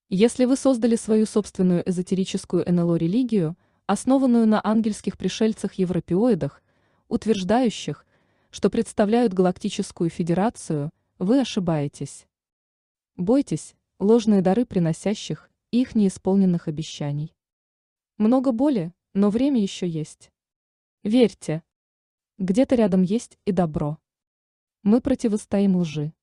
Если вы создали свою собственную эзотерическую НЛО-религию, основанную на ангельских пришельцах-европеоидах, утверждающих, что представляют галактическую федерацию, вы ошибаетесь. Бойтесь ложные дары приносящих и их неисполненных обещаний. Много боли, но время еще есть. Верьте, где-то рядом есть и добро. Мы противостоим лжи.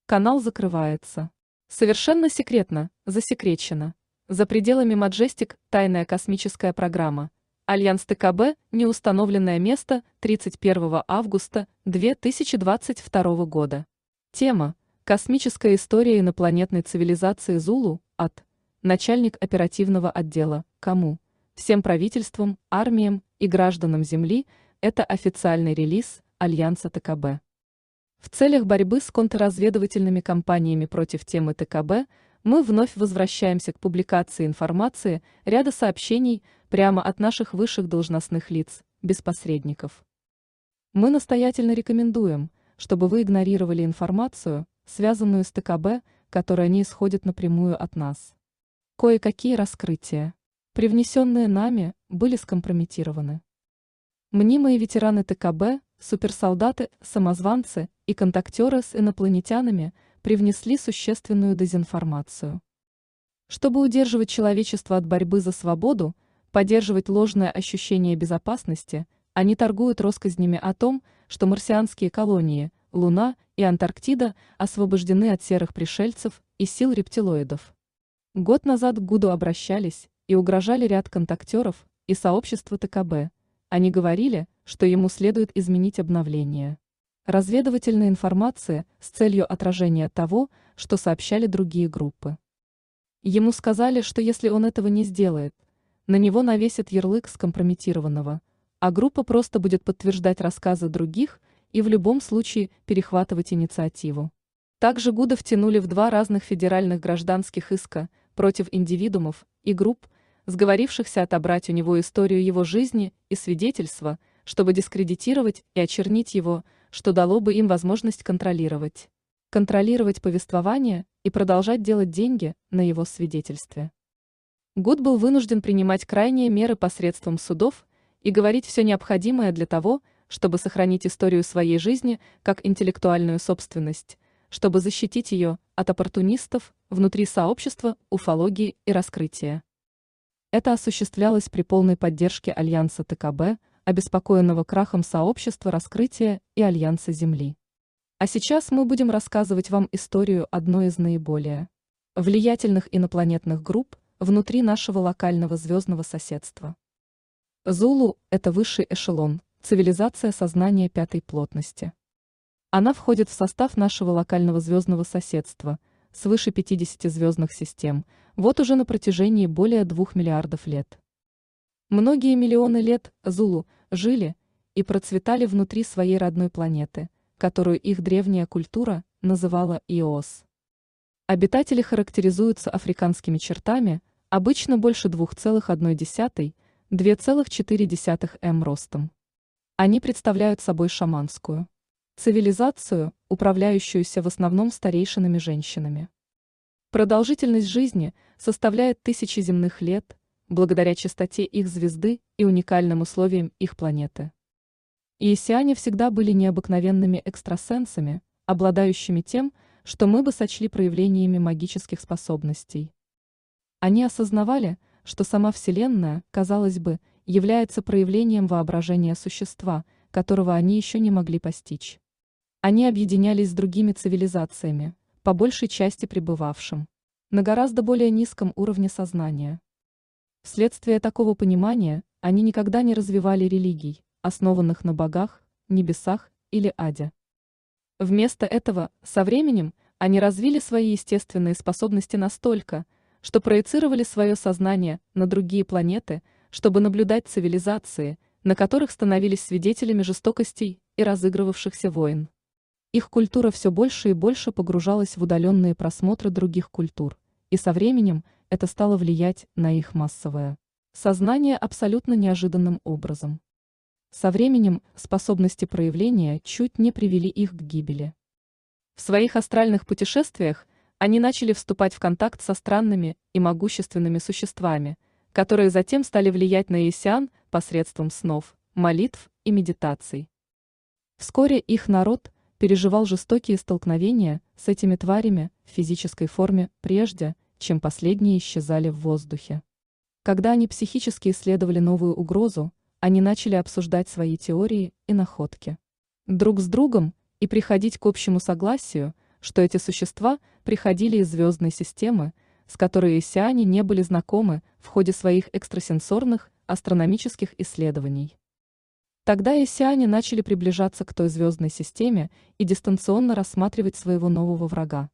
Канал закрывается. Совершенно секретно, засекречено. За пределами Маджестик тайная космическая программа. Альянс ТКБ, неустановленное место, 31 августа 2022 года. Тема: космическая история инопланетной цивилизации Зулу, ад. Начальник оперативного отдела, кому? Всем правительствам, армиям и гражданам Земли, это официальный релиз Альянса ТКБ. В целях борьбы с контрразведывательными кампаниями против темы ТКБ мы вновь возвращаемся к публикации информации ряда сообщений прямо от наших высших должностных лиц, без посредников. Мы настоятельно рекомендуем, чтобы вы игнорировали информацию, связанную с ТКБ, которая не исходит напрямую от нас. Кое-какие раскрытия, привнесенные нами, были скомпрометированы. Мнимые ветераны ТКБ, суперсолдаты, самозванцы и контактеры с инопланетянами привнесли существенную дезинформацию. Чтобы удерживать человечество от борьбы за свободу, поддерживать ложное ощущение безопасности, они торгуют россказнями о том, что марсианские колонии, Луна и Антарктида освобождены от серых пришельцев и сил рептилоидов. Год назад к ГУДу обращались и угрожали ряд контактеров и сообщества ТКБ. Они говорили, что ему следует изменить обновление разведывательной информации с целью отражения того, что сообщали другие группы. Ему сказали, что если он этого не сделает, на него навесят ярлык скомпрометированного, а группа просто будет подтверждать рассказы других и в любом случае перехватывать инициативу. Также ГУДа втянули в 2 разных федеральных гражданских иска против индивидуумов и групп, сговорившихся отобрать у него историю его жизни и свидетельства, чтобы дискредитировать и очернить его, что дало бы им возможность контролировать повествование и продолжать делать деньги на его свидетельстве. ГУД был вынужден принимать крайние меры посредством судов и говорить все необходимое для того, чтобы сохранить историю своей жизни как интеллектуальную собственность, чтобы защитить ее от оппортунистов внутри сообщества уфологии и раскрытия. Это осуществлялось при полной поддержке Альянса ТКБ, обеспокоенного крахом сообщества раскрытия и Альянса Земли. А сейчас мы будем рассказывать вам историю одной из наиболее влиятельных инопланетных групп внутри нашего локального звездного соседства. Зулу – это высший эшелон, цивилизация сознания 5-й плотности. Она входит в состав нашего локального звездного соседства, свыше 50 звездных систем, вот уже на протяжении более 2 миллиардов лет. Многие миллионы лет Зулу жили и процветали внутри своей родной планеты, которую их древняя культура называла Иос. Обитатели характеризуются африканскими чертами, обычно больше 2,1–2,4 м ростом. Они представляют собой шаманскую цивилизацию, управляющуюся в основном старейшинами-женщинами. Продолжительность жизни составляет тысячи земных лет, благодаря чистоте их звезды и уникальным условиям их планеты. Иесиане всегда были необыкновенными экстрасенсами, обладающими тем, что мы бы сочли проявлениями магических способностей. Они осознавали, что сама Вселенная, казалось бы, является проявлением воображения существа, которого они еще не могли постичь. Они объединялись с другими цивилизациями, по большей части пребывавшим на гораздо более низком уровне сознания. Вследствие такого понимания они никогда не развивали религий, основанных на богах, небесах или аде. Вместо этого, со временем, они развили свои естественные способности настолько, что проецировали свое сознание на другие планеты, чтобы наблюдать цивилизации, на которых становились свидетелями жестокостей и разыгрывавшихся войн. Их культура все больше и больше погружалась в удаленные просмотры других культур, и со временем это стало влиять на их массовое сознание абсолютно неожиданным образом. Со временем способности проявления чуть не привели их к гибели. В своих астральных путешествиях Они начали вступать в контакт со странными и могущественными существами, которые затем стали влиять на Иессиан посредством снов, молитв и медитаций. Вскоре их народ переживал жестокие столкновения с этими тварями в физической форме прежде, чем последние исчезали в воздухе. Когда они психически исследовали новую угрозу, они начали обсуждать свои теории и находки друг с другом и приходить к общему согласию, что эти существа приходили из звездной системы, с которой иессиане не были знакомы в ходе своих экстрасенсорных астрономических исследований. Тогда иессиане начали приближаться к той звездной системе и дистанционно рассматривать своего нового врага.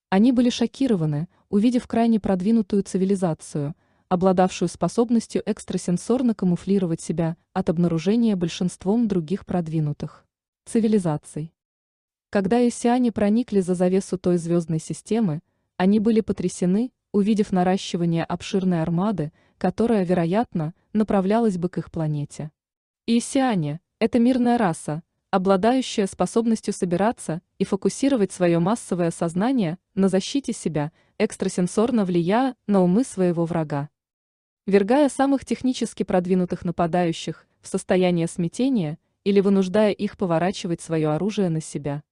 Они были шокированы, увидев крайне продвинутую цивилизацию, обладавшую способностью экстрасенсорно камуфлировать себя от обнаружения большинством других продвинутых цивилизаций. Когда иессиане проникли за завесу той звездной системы, они были потрясены, увидев наращивание обширной армады, которая, вероятно, направлялась бы к их планете. Иессиане – это мирная раса, обладающая способностью собираться и фокусировать свое массовое сознание на защите себя, экстрасенсорно влияя на умы своего врага. Вергая самых технически продвинутых нападающих в состояние смятения или вынуждая их поворачивать свое оружие на себя.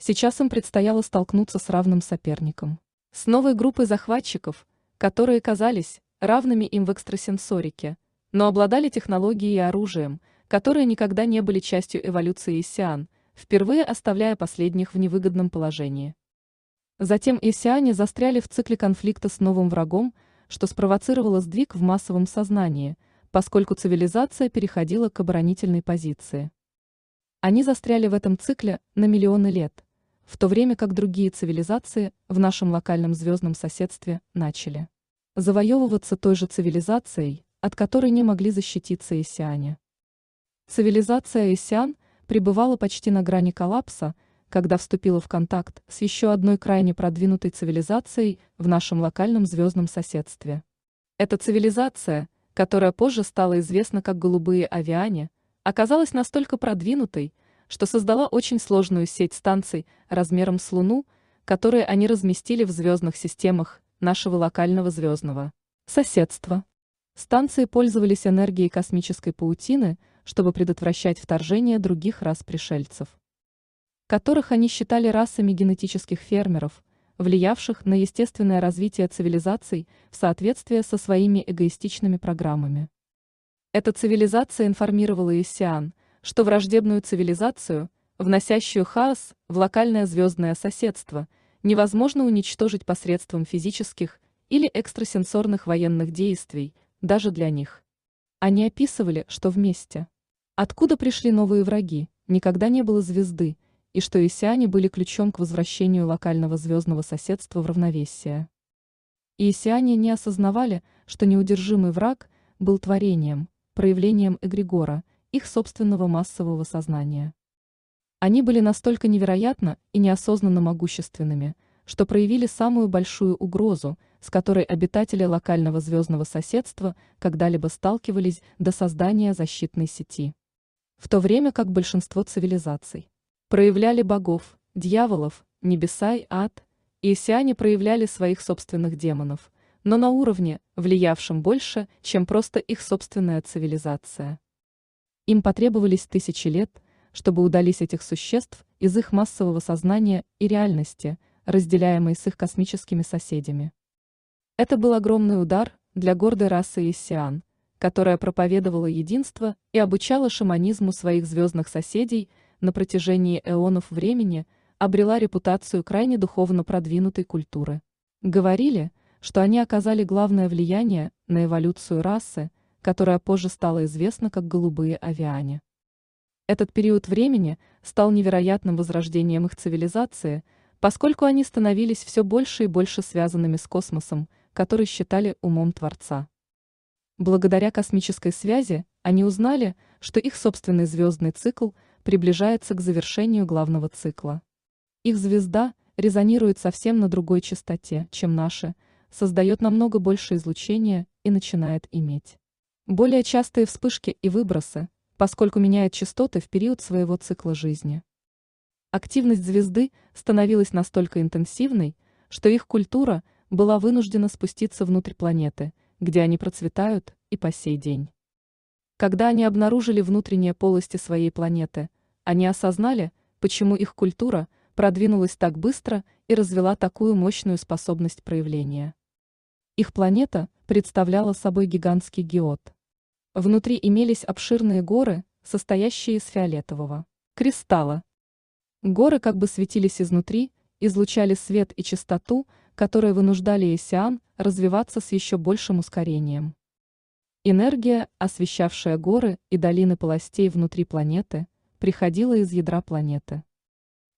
Сейчас им предстояло столкнуться с равным соперником. С новой группой захватчиков, которые казались равными им в экстрасенсорике, но обладали технологией и оружием, которые никогда не были частью эволюции иессиан, впервые оставляя последних в невыгодном положении. Затем иессиане застряли в цикле конфликта с новым врагом, что спровоцировало сдвиг в массовом сознании, поскольку цивилизация переходила к оборонительной позиции. Они застряли в этом цикле на миллионы лет, в то время как другие цивилизации в нашем локальном звездном соседстве начали завоевываться той же цивилизацией, от которой не могли защититься иессиане. Цивилизация иессиан пребывала почти на грани коллапса, когда вступила в контакт с еще одной крайне продвинутой цивилизацией в нашем локальном звездном соседстве. Эта цивилизация, которая позже стала известна как голубые авиане, оказалась настолько продвинутой, что создала очень сложную сеть станций размером с Луну, которые они разместили в звездных системах нашего локального звездного соседства. Станции пользовались энергией космической паутины, чтобы предотвращать вторжение других рас пришельцев, которых они считали расами генетических фермеров, влиявших на естественное развитие цивилизаций в соответствии со своими эгоистичными программами. Эта цивилизация информировала иессиан, что враждебную цивилизацию, вносящую хаос в локальное звездное соседство, невозможно уничтожить посредством физических или экстрасенсорных военных действий, даже для них. Они описывали, что вместе, откуда пришли новые враги, никогда не было звезды, и что иессиане были ключом к возвращению локального звездного соседства в равновесие. Иессиане не осознавали, что неудержимый враг был творением, проявлением эгрегора, их собственного массового сознания. Они были настолько невероятно и неосознанно могущественными, что проявили самую большую угрозу, с которой обитатели локального звездного соседства когда-либо сталкивались до создания защитной сети. В то время как большинство цивилизаций проявляли богов, дьяволов, небеса и ад, иессиане проявляли своих собственных демонов, но на уровне, влиявшем больше, чем просто их собственная цивилизация. Им потребовались тысячи лет, чтобы удалить этих существ из их массового сознания и реальности, разделяемой с их космическими соседями. Это был огромный удар для гордой расы иессиан, которая проповедовала единство и обучала шаманизму своих звездных соседей на протяжении эонов времени, обрела репутацию крайне духовно продвинутой культуры. Говорили, что они оказали главное влияние на эволюцию расы, которая позже стала известна как голубые авиане. Этот период времени стал невероятным возрождением их цивилизации, поскольку они становились все больше и больше связанными с космосом, который считали умом Творца. Благодаря космической связи они узнали, что их собственный звездный цикл приближается к завершению главного цикла. Их звезда резонирует совсем на другой частоте, чем наша, создает намного больше излучения и начинает иметь более частые вспышки и выбросы, поскольку меняет частоты в период своего цикла жизни. Активность звезды становилась настолько интенсивной, что их культура была вынуждена спуститься внутрь планеты, где они процветают и по сей день. Когда они обнаружили внутренние полости своей планеты, они осознали, почему их культура продвинулась так быстро и развила такую мощную способность проявления. Их планета представляла собой гигантский геот. Внутри имелись обширные горы, состоящие из фиолетового кристалла. Горы как бы светились изнутри, излучали свет и чистоту, которые вынуждали Исиан развиваться с еще большим ускорением. Энергия, освещавшая горы и долины полостей внутри планеты, приходила из ядра планеты.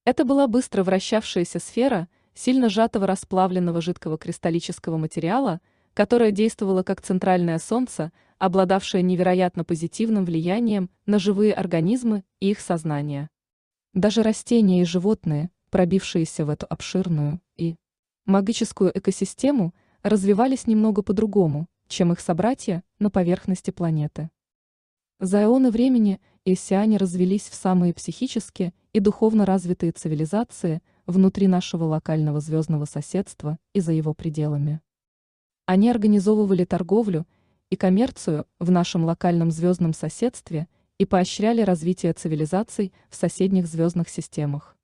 Это была быстро вращавшаяся сфера сильно сжатого расплавленного жидкого кристаллического материала, которая действовала как центральное солнце, обладавшее невероятно позитивным влиянием на живые организмы и их сознание. Даже растения и животные, пробившиеся в эту обширную и магическую экосистему, развивались немного по-другому, чем их собратья на поверхности планеты. За эоны времени исиане развились в самые психически и духовно развитые цивилизации внутри нашего локального звездного соседства и за его пределами. Они организовывали торговлю и коммерцию в нашем локальном звездном соседстве и поощряли развитие цивилизаций в соседних звездных системах.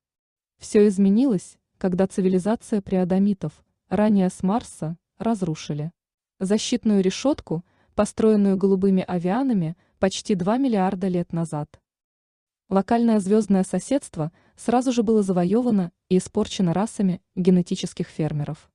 Все изменилось, когда цивилизация преадамитов, ранее с Марса, разрушили защитную решетку, построенную голубыми авианами почти 2 миллиарда лет назад. Локальное звездное соседство сразу же было завоевано и испорчено расами генетических фермеров.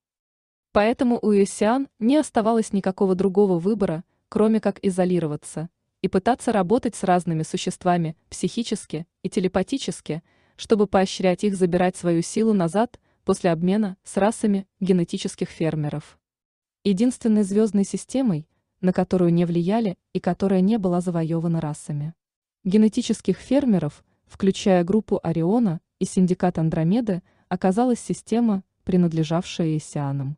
Поэтому у исиан не оставалось никакого другого выбора, кроме как изолироваться и пытаться работать с разными существами психически и телепатически, чтобы поощрять их забирать свою силу назад после обмена с расами генетических фермеров. Единственной звездной системой, на которую не влияли и которая не была завоевана расами генетических фермеров, включая группу Ориона и синдикат Андромеды, оказалась система, принадлежавшая исианам.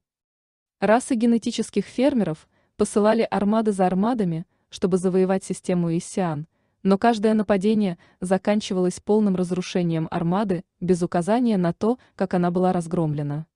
Расы генетических фермеров посылали армады за армадами, чтобы завоевать систему исиан, но каждое нападение заканчивалось полным разрушением армады без указания на то, как она была разгромлена.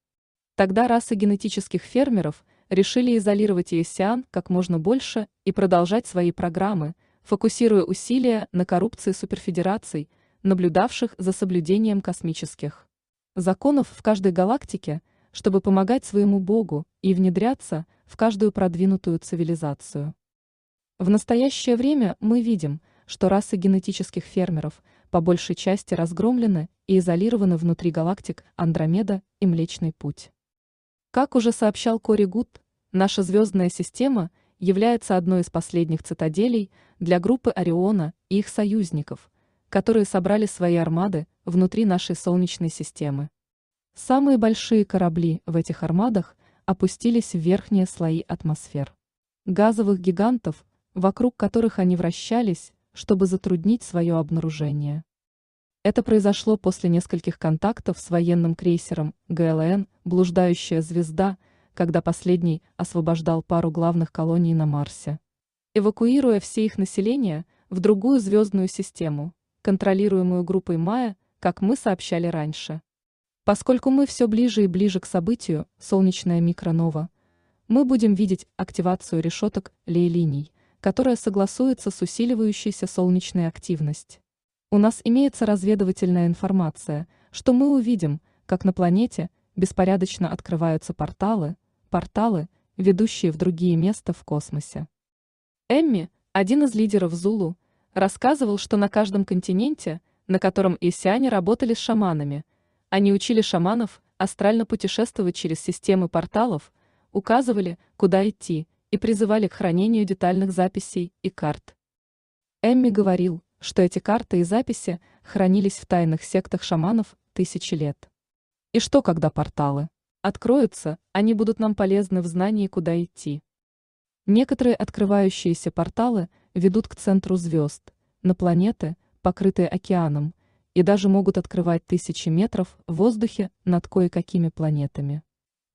Тогда расы генетических фермеров решили изолировать исиан как можно больше и продолжать свои программы, фокусируя усилия на коррупции суперфедераций, наблюдавших за соблюдением космических законов в каждой галактике, чтобы помогать своему богу и внедряться в каждую продвинутую цивилизацию. В настоящее время мы видим, что расы генетических фермеров по большей части разгромлены и изолированы внутри галактик Андромеда и Млечный Путь. Как уже сообщал Кори Гуд, наша звездная система является одной из последних цитаделей для группы Ориона и их союзников, которые собрали свои армады внутри нашей Солнечной системы. Самые большие корабли в этих армадах опустились в верхние слои атмосфер газовых гигантов, вокруг которых они вращались, чтобы затруднить свое обнаружение. Это произошло после нескольких контактов с военным крейсером ГЛН «Блуждающая звезда», когда последний освобождал пару главных колоний на Марсе, эвакуируя все их население в другую звездную систему, контролируемую группой Майя, как мы сообщали раньше. Поскольку мы все ближе и ближе к событию «Солнечная микронова», мы будем видеть активацию решеток Лей-линий, которая согласуется с усиливающейся солнечной активностью. У нас имеется разведывательная информация, что мы увидим, как на планете беспорядочно открываются порталы, ведущие в другие места в космосе. Эмми, один из лидеров Зулу, рассказывал, что на каждом континенте, на котором исиане работали с шаманами, они учили шаманов астрально путешествовать через системы порталов, указывали, куда идти, и призывали к хранению детальных записей и карт. Эмми говорил, что эти карты и записи хранились в тайных сектах шаманов тысячи лет. И что, когда порталы откроются, они будут нам полезны в знании, куда идти. Некоторые открывающиеся порталы ведут к центру звезд, на планеты, покрытые океаном, и даже могут открывать тысячи метров в воздухе над кое-какими планетами,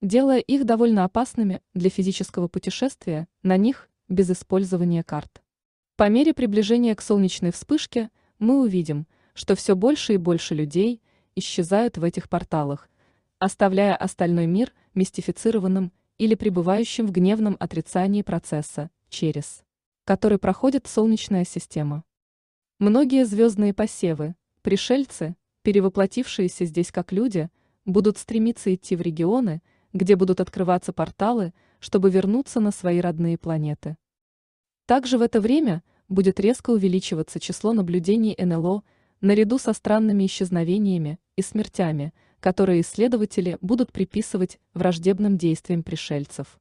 делая их довольно опасными для физического путешествия на них без использования карт. По мере приближения к солнечной вспышке мы увидим, что все больше и больше людей исчезают в этих порталах, оставляя остальной мир мистифицированным или пребывающим в гневном отрицании процесса, через который проходит Солнечная система. Многие звездные посевы, пришельцы, перевоплотившиеся здесь как люди, будут стремиться идти в регионы, где будут открываться порталы, чтобы вернуться на свои родные планеты. Также в это время будет резко увеличиваться число наблюдений НЛО наряду со странными исчезновениями и смертями, которые исследователи будут приписывать враждебным действиям пришельцев.